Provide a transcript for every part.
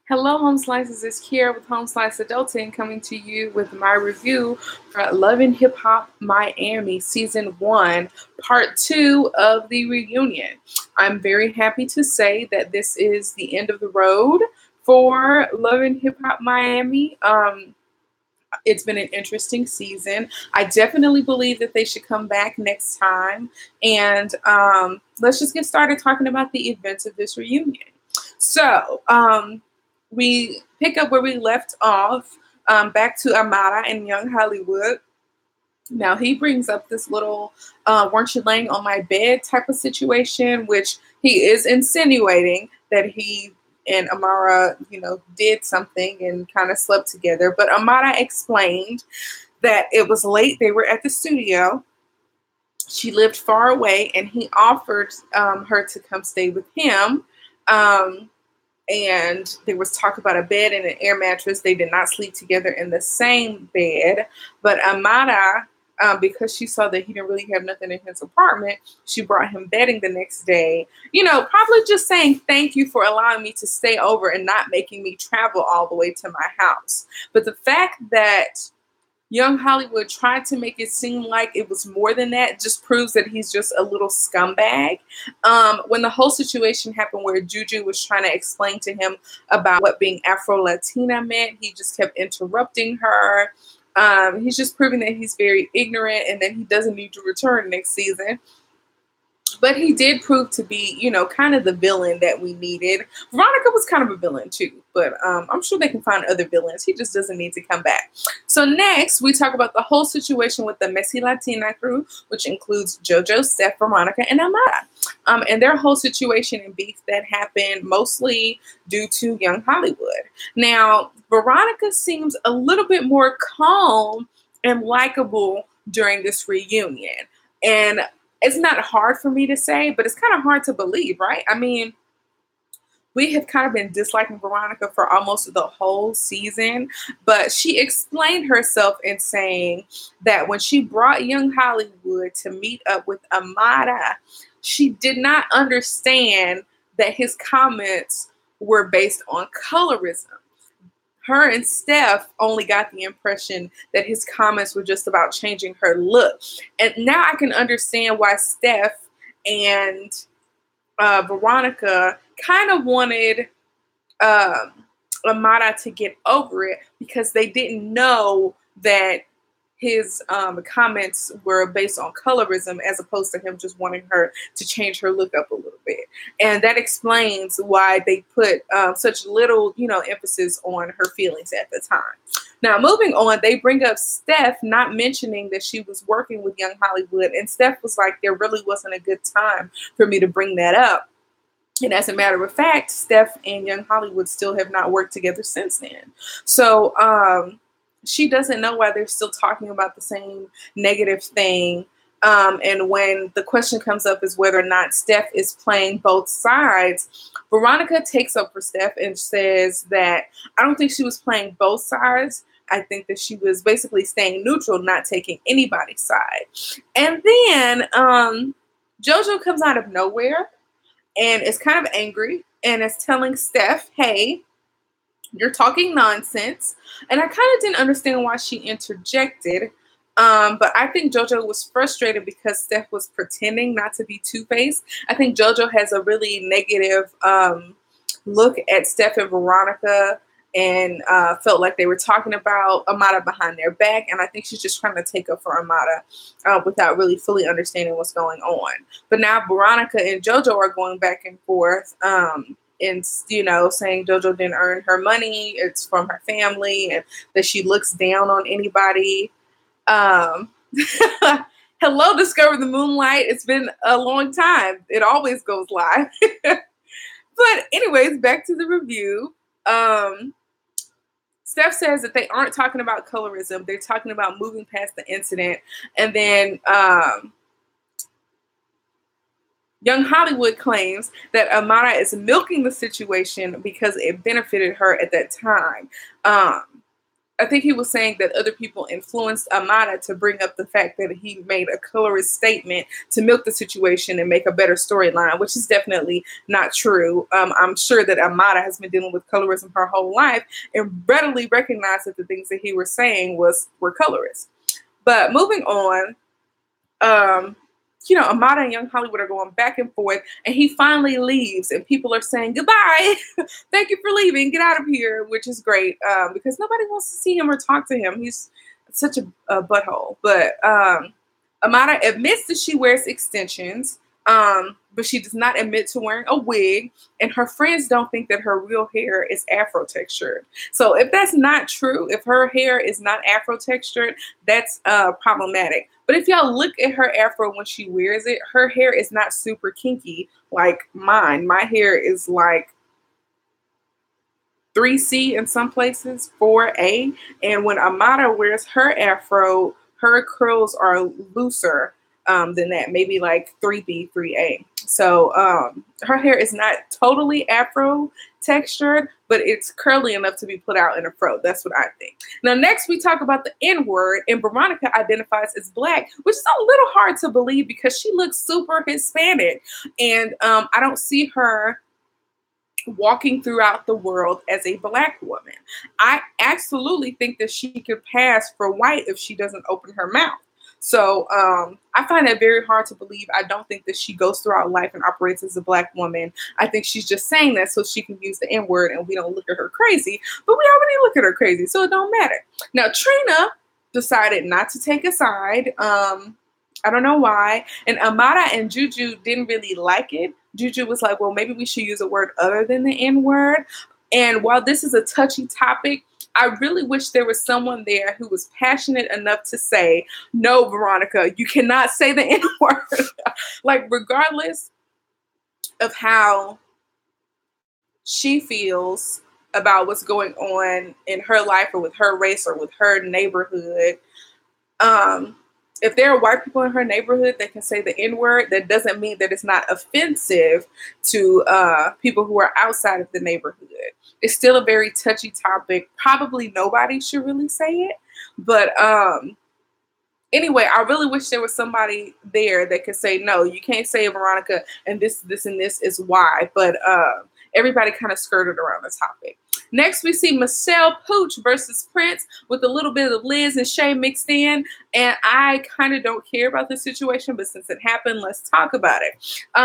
Hello, Home Slices. It's Kiara with Home Slice Adulting coming to you with my review for Love and Hip Hop Miami Season 1, Part 2 of the reunion. I'm very happy to say that this is the end of the road for Love and Hip Hop Miami. It's been an interesting season. I definitely believe that they should come back next time. And let's just get started talking about the events of this reunion. So, we pick up where we left off, back to Amara and Young Hollywood. Now he brings up this little weren't you laying on my bed type of situation, which he is insinuating that he and Amara, did something and kind of slept together. But Amara explained that it was late. They were at the studio. She lived far away, and he offered her to come stay with him. And there was talk about a bed and an air mattress. They did not sleep together in the same bed. But Amara, because she saw that he didn't really have nothing in his apartment, she brought him bedding the next day. Probably just saying thank you for allowing me to stay over and not making me travel all the way to my house. But the fact that Young Hollywood tried to make it seem like it was more than that just proves that he's just a little scumbag. When the whole situation happened where Jojo was trying to explain to him about what being Afro-Latina meant, he just kept interrupting her. He's just proving that he's very ignorant and that he doesn't need to return next season. But he did prove to be, kind of the villain that we needed. Veronica was kind of a villain too, but I'm sure they can find other villains. He just doesn't need to come back. So next, we talk about the whole situation with the Messy Latina crew, which includes Jojo, Steph, Veronica, and Amara. And their whole situation and beef that happened mostly due to Young Hollywood. Now, Veronica seems a little bit more calm and likable during this reunion. And it's not hard for me to say, but it's kind of hard to believe, right? I mean, we have kind of been disliking Veronica for almost the whole season, but she explained herself in saying that when she brought Young Hollywood to meet up with Amara, she did not understand that his comments were based on colorism. Her and Steph only got the impression that his comments were just about changing her look. And now I can understand why Steph and Veronica kind of wanted Amara to get over it because they didn't know that his comments were based on colorism as opposed to him just wanting her to change her look up a little bit. And that explains why they put such little, emphasis on her feelings at the time. Now, moving on, they bring up Steph not mentioning that she was working with Young Hollywood. And Steph was like, there really wasn't a good time for me to bring that up. And as a matter of fact, Steph and Young Hollywood still have not worked together since then. So, she doesn't know why they're still talking about the same negative thing. And when the question comes up is whether or not Steph is playing both sides, Veronica takes up for Steph and says that I don't think she was playing both sides. I think that she was basically staying neutral, not taking anybody's side. And then Jojo comes out of nowhere and is kind of angry and is telling Steph, hey, you're talking nonsense. And I kind of didn't understand why she interjected. But I think Jojo was frustrated because Steph was pretending not to be two-faced. I think Jojo has a really negative look at Steph and Veronica and felt like they were talking about Amara behind their back. And I think she's just trying to take up for Amara without really fully understanding what's going on. But now Veronica and Jojo are going back and forth. And, saying Jojo didn't earn her money. It's from her family and that she looks down on anybody. Hello, Discover the Moonlight. It's been a long time. It always goes live. But anyways, back to the review. Steph says that they aren't talking about colorism. They're talking about moving past the incident. And then Young Hollywood claims that Amara is milking the situation because it benefited her at that time. I think he was saying that other people influenced Amara to bring up the fact that he made a colorist statement to milk the situation and make a better storyline, which is definitely not true. I'm sure that Amara has been dealing with colorism her whole life and readily recognized that the things that he was saying were colorist. But moving on, Amara and Young Hollywood are going back and forth, and he finally leaves, and people are saying goodbye. Thank you for leaving. Get out of here, which is great because nobody wants to see him or talk to him. He's such a butthole. But Amara admits that she wears extensions, but she does not admit to wearing a wig, and her friends don't think that her real hair is Afro textured. So if that's not true, if her hair is not Afro textured, that's problematic. But if y'all look at her Afro when she wears it, her hair is not super kinky like mine. My hair is like 3C in some places, 4A. And when Amara wears her Afro, her curls are looser than that, maybe like 3B, 3A. So her hair is not totally Afro textured, but it's curly enough to be put out in a fro. That's what I think. Now, next we talk about the N-word, and Veronica identifies as Black, which is a little hard to believe because she looks super Hispanic, and I don't see her walking throughout the world as a Black woman. I absolutely think that she could pass for white if she doesn't open her mouth. So I find that very hard to believe. I don't think that she goes throughout life and operates as a Black woman. I think she's just saying that so she can use the N-word and we don't look at her crazy. But we already look at her crazy, so it don't matter. Now, Trina decided not to take a side. I don't know why. And Amara and Juju didn't really like it. Juju was like, well, maybe we should use a word other than the N-word. And while this is a touchy topic, I really wish there was someone there who was passionate enough to say, no, Veronica, you cannot say the N-word. Like, regardless of how she feels about what's going on in her life or with her race or with her neighborhood, if there are white people in her neighborhood that can say the N-word, that doesn't mean that it's not offensive to people who are outside of the neighborhood. It's still a very touchy topic. Probably nobody should really say it. But anyway, I really wish there was somebody there that could say, no, you can't say it, Veronica, and this, and this is why. But everybody kind of skirted around the topic. Next, we see Michelle Pooch versus Prince with a little bit of Liz and Shay mixed in. And I kind of don't care about this situation, but since it happened, let's talk about it.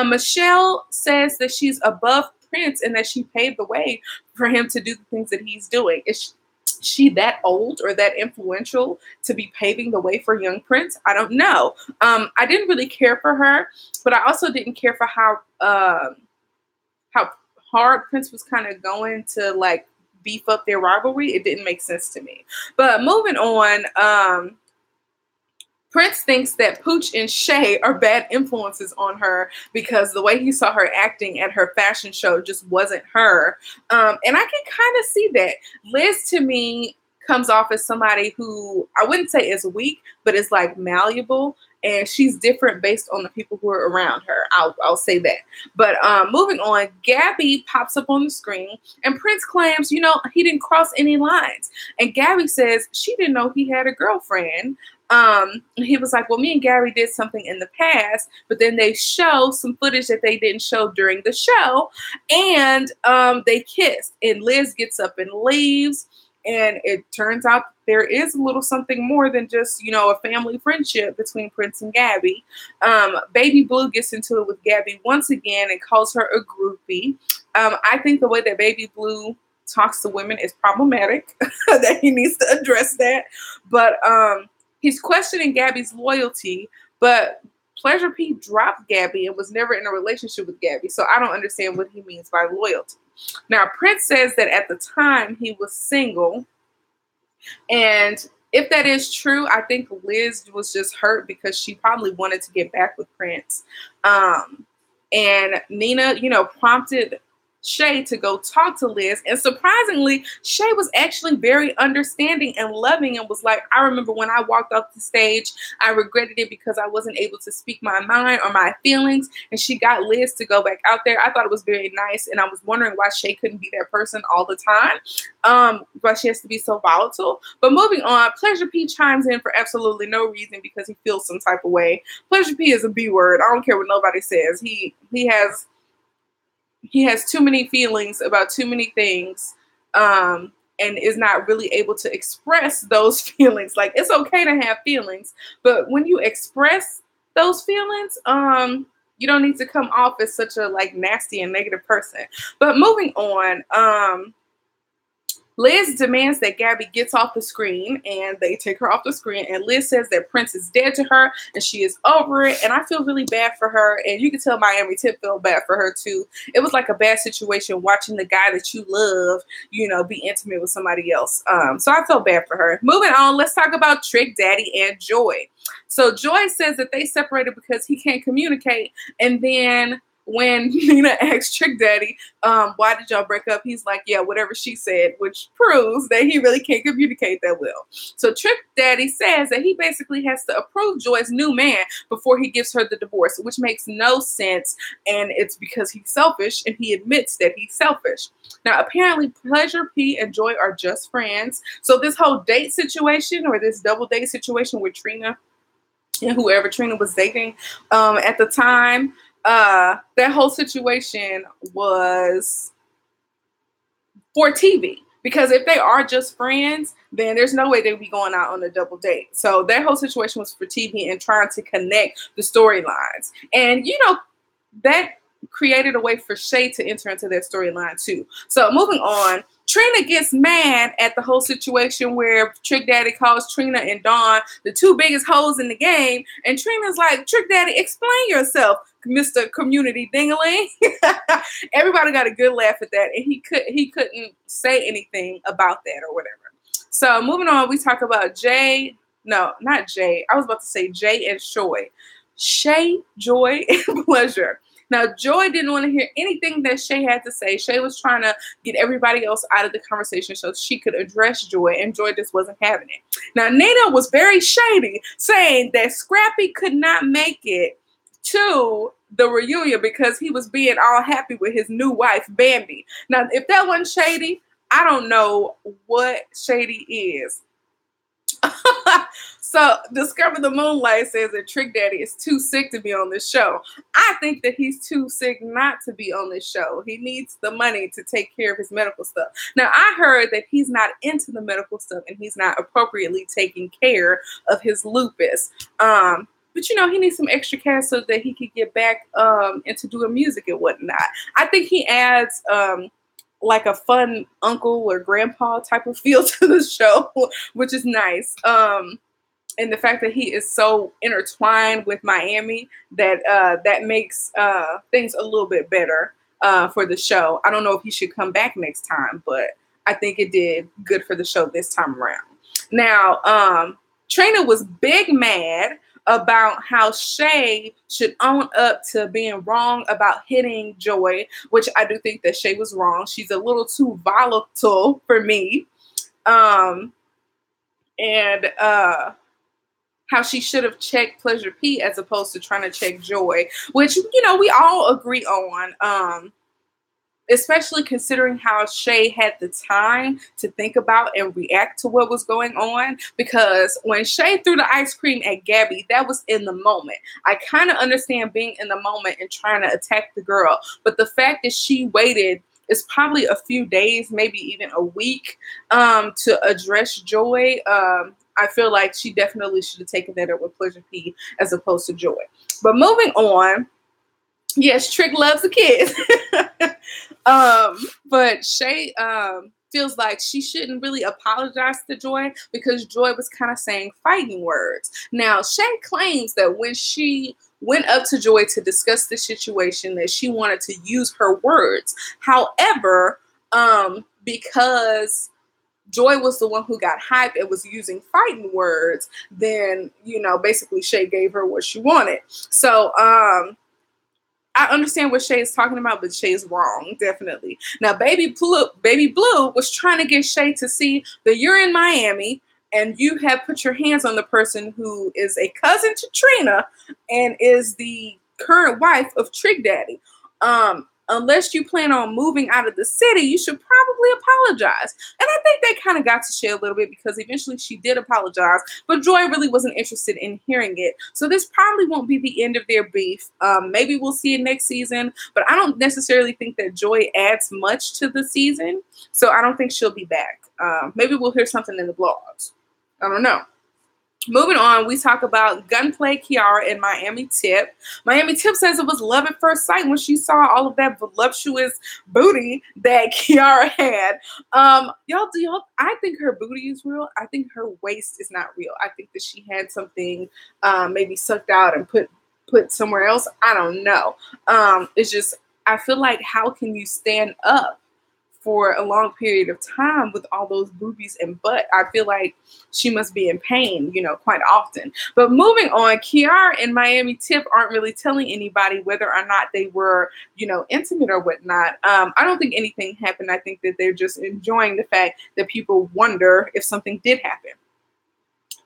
Michelle says that she's above Prince and that she paved the way for him to do the things that he's doing. Is she that old or that influential to be paving the way for young Prince? I don't know. I didn't really care for her, but I also didn't care for how hard Prince was kind of going to like beef up their rivalry. It didn't make sense to me. But moving on, Prince thinks that Pooch and Shay are bad influences on her because the way he saw her acting at her fashion show just wasn't her. And I can kind of see that. Liz, to me, comes off as somebody who I wouldn't say is weak, but is like malleable. And she's different based on the people who are around her. I'll say that. But moving on, Gabi pops up on the screen, and Prince claims, he didn't cross any lines. And Gabi says she didn't know he had a girlfriend. He was like, well, me and Gabi did something in the past, but then they show some footage that they didn't show during the show, and they kissed. And Liz gets up and leaves. And it turns out there is a little something more than just, a family friendship between Prince and Gabi. Baby Blue gets into it with Gabi once again and calls her a groupie. I think the way that Baby Blue talks to women is problematic, that he needs to address that. But he's questioning Gabi's loyalty, but Pleasure P dropped Gabi and was never in a relationship with Gabi. So I don't understand what he means by loyalty. Now, Prince says that at the time he was single. And if that is true, I think Liz was just hurt because she probably wanted to get back with Prince. And Nina, prompted Shay to go talk to Liz. And surprisingly, Shay was actually very understanding and loving and was like, I remember when I walked off the stage, I regretted it because I wasn't able to speak my mind or my feelings. And she got Liz to go back out there. I thought it was very nice. And I was wondering why Shay couldn't be that person all the time. Why she has to be so volatile. But moving on, Pleasure P chimes in for absolutely no reason because he feels some type of way. Pleasure P is a B word. I don't care what nobody says. He has too many feelings about too many things, and is not really able to express those feelings. Like, it's okay to have feelings, but when you express those feelings, you don't need to come off as such a like nasty and negative person. But moving on, Liz demands that Gabi gets off the screen, and they take her off the screen, and Liz says that Prince is dead to her and she is over it. And I feel really bad for her, and you can tell Miami Tip felt bad for her too. It was like a bad situation watching the guy that you love, you know, be intimate with somebody else. So I felt bad for her. Moving on, let's talk about Trick Daddy and Joy. So Joy says that they separated because he can't communicate, and then when Nina asks Trick Daddy, why did y'all break up? He's like, yeah, whatever she said, which proves that he really can't communicate that well. So Trick Daddy says that he basically has to approve Joy's new man before he gives her the divorce, which makes no sense. And it's because he's selfish, and he admits that he's selfish. Now, apparently Pleasure P and Joy are just friends. So this whole date situation, or this double date situation with Trina and whoever Trina was dating at the time, that whole situation was for TV, because if they are just friends, then there's no way they'd be going out on a double date. So that whole situation was for TV and trying to connect the storylines. And, you know, that created a way for Shay to enter into that storyline too. So moving on, Trina gets mad at the whole situation where Trick Daddy calls Trina and Dawn the two biggest hoes in the game. And Trina's like, Trick Daddy, explain yourself, Mr. Community Dingaling. Everybody got a good laugh at that. And he couldn't say anything about that or whatever. So moving on, we talk about Jay. No, not Jay. I was about to say Jay and Shoy. Shay, Joy, and Pleasure. Now, Joy didn't want to hear anything that Shay had to say. Shay was trying to get everybody else out of the conversation so she could address Joy, and Joy just wasn't having it. Now, Nina was very shady, saying that Scrappy could not make it to the reunion because he was being all happy with his new wife, Bambi. Now, if that wasn't shady, I don't know what shady is. So Discover the Moonlight says that Trick Daddy is too sick to be on this show. I think that he's too sick not to be on this show. He needs the money to take care of his medical stuff. Now, I heard that he's not into the medical stuff and he's not appropriately taking care of his lupus. But, you know, he needs some extra cash so that he could get back into doing music and whatnot. I think he adds like a fun uncle or grandpa type of feel to the show, which is nice. And the fact that he is so intertwined with Miami, that that makes things a little bit better for the show. I don't know if he should come back next time, but I think it did good for the show this time around. Now, Trina was big mad about how Shay should own up to being wrong about hitting Joy, which I do think that Shay was wrong. She's a little too volatile for me. How she should have checked Pleasure P as opposed to trying to check Joy, which, you know, we all agree on, especially considering how Shay had the time to think about and react to what was going on. Because when Shay threw the ice cream at Gabi, that was in the moment. I kind of understand being in the moment and trying to attack the girl, but the fact that she waited is probably a few days, maybe even a week, to address Joy. I feel like she definitely should have taken that up with Pleasure P as opposed to Joy. But moving on, yes, Trick loves the kids. But Shay feels like she shouldn't really apologize to Joy because Joy was kind of saying fighting words. Now, Shay claims that when she went up to Joy to discuss the situation, that she wanted to use her words. However, because Joy was the one who got hyped and was using fighting words, then, you know, basically Shay gave her what she wanted. So, I understand what Shay is talking about, but Shay is wrong, definitely. Now, Baby Blue was trying to get Shay to see that you're in Miami and you have put your hands on the person who is a cousin to Trina and is the current wife of Trick Daddy. Unless you plan on moving out of the city, you should probably apologize. And I think they kind of got to Shay a little bit because eventually she did apologize, but Joy really wasn't interested in hearing it. So this probably won't be the end of their beef. Maybe we'll see it next season, but I don't necessarily think that Joy adds much to the season. So I don't think she'll be back. Maybe we'll hear something in the blogs. I don't know. Moving on, we talk about Gunplay, Kiara, and Miami Tip. Miami Tip says it was love at first sight when she saw all of that voluptuous booty that Kiara had. I think her booty is real. I think her waist is not real. I think that she had something maybe sucked out and put somewhere else. I don't know. It's just, I feel like, how can you stand up for a long period of time with all those boobies and butt? I feel like she must be in pain, quite often. But moving on, Kiara and Miami Tip aren't really telling anybody whether or not they were, intimate or whatnot. I don't think anything happened. I think that they're just enjoying the fact that people wonder if something did happen.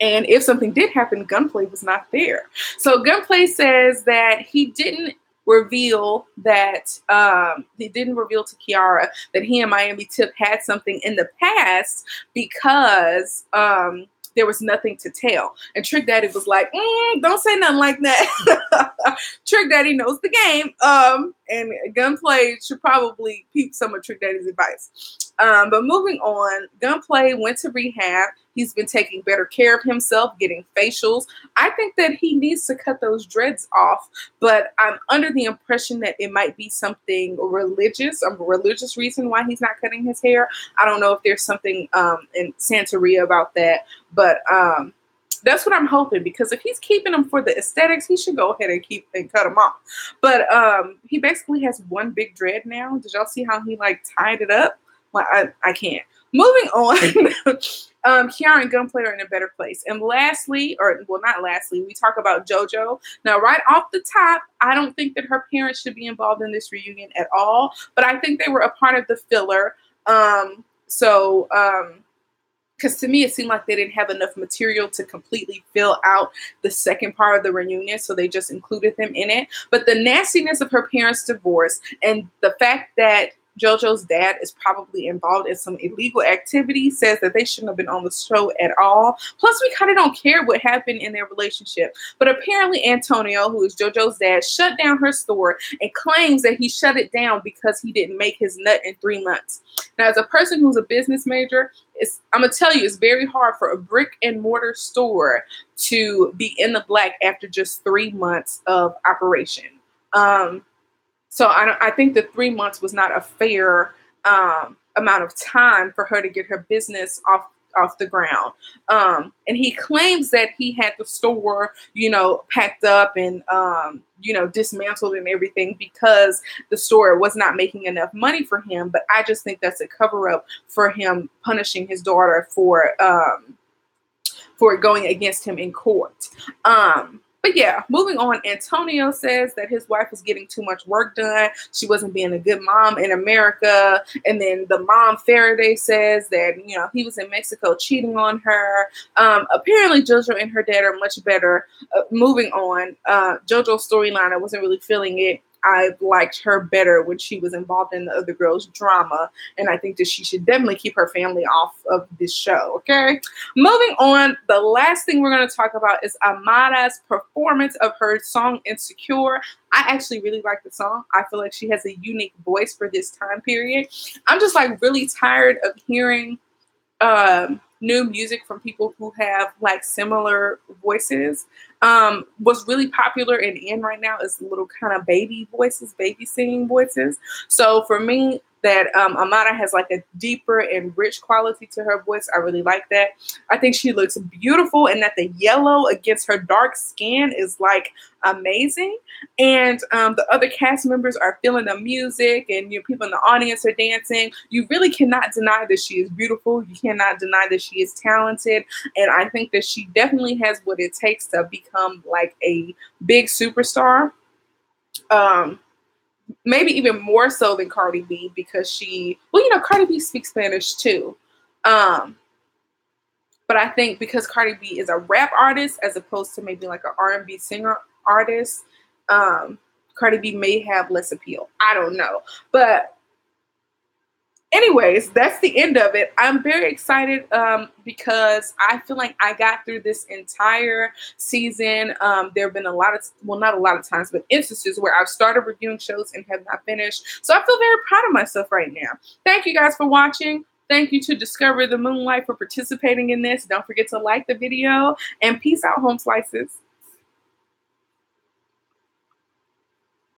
And if something did happen, Gunplay was not there. So Gunplay says that he didn't reveal to Kiara that he and Miami Tip had something in the past because there was nothing to tell. And Trick Daddy was like, don't say nothing like that. Trick Daddy knows the game. And Gunplay should probably peep some of Trick Daddy's advice. But moving on, Gunplay went to rehab. He's been taking better care of himself, getting facials. I think that he needs to cut those dreads off, but I'm under the impression that it might be something religious, a religious reason why he's not cutting his hair. I don't know if there's something in Santeria about that, but that's what I'm hoping, because if he's keeping them for the aesthetics, he should go ahead and cut them off. But he basically has one big dread now. Did y'all see how he tied it up? Well, I can't. Moving on, Kiara and Gunplay are in a better place. And lastly, we talk about Jojo. Now, right off the top, I don't think that her parents should be involved in this reunion at all, but I think they were a part of the filler. Because to me, it seemed like they didn't have enough material to completely fill out the second part of the reunion, so they just included them in it. But the nastiness of her parents' divorce and the fact that Jojo's dad is probably involved in some illegal activity says that they shouldn't have been on the show at all. Plus, we kind of don't care what happened in their relationship. But apparently Antonio, who is Jojo's dad, shut down her store and claims that he shut it down because he didn't make his nut in 3 months. Now, as a person who's a business major, I'm going to tell you, it's very hard for a brick and mortar store to be in the black after just 3 months of operation. So I think that 3 months was not a fair amount of time for her to get her business off the ground. And he claims that he had the store, packed up and, dismantled and everything because the store was not making enough money for him. But I just think that's a cover up for him punishing his daughter for going against him in court. But yeah, moving on, Antonio says that his wife was getting too much work done. She wasn't being a good mom in America. And then the mom, Faraday, says that, he was in Mexico cheating on her. Apparently, Jojo and her dad are much better. Moving on, Jojo's storyline, I wasn't really feeling it. I liked her better when she was involved in the other girls' drama. And I think that she should definitely keep her family off of this show, okay? Moving on, the last thing we're going to talk about is Amara's performance of her song Insecure. I actually really like the song. I feel like she has a unique voice for this time period. I'm just really tired of hearing new music from people who have similar voices. What's really popular and in right now is little kind of baby voices, baby singing voices. So for me, that Amara has a deeper and rich quality to her voice. I really like that. I think she looks beautiful, and that the yellow against her dark skin is amazing. And the other cast members are feeling the music, and people in the audience are dancing. You really cannot deny that she is beautiful. You cannot deny that she is talented. And I think that she definitely has what it takes to become a big superstar. maybe even more so than Cardi B, because she, well, you know, Cardi B speaks Spanish too. But I think because Cardi B is a rap artist as opposed to maybe like an R&B singer artist, Cardi B may have less appeal. I don't know. But anyways, that's the end of it. I'm very excited because I feel like I got through this entire season. There have been a lot of, well, not a lot of times, but instances where I've started reviewing shows and have not finished. So I feel very proud of myself right now. Thank you guys for watching. Thank you to Discover the Moonlight for participating in this. Don't forget to like the video, and peace out, home slices.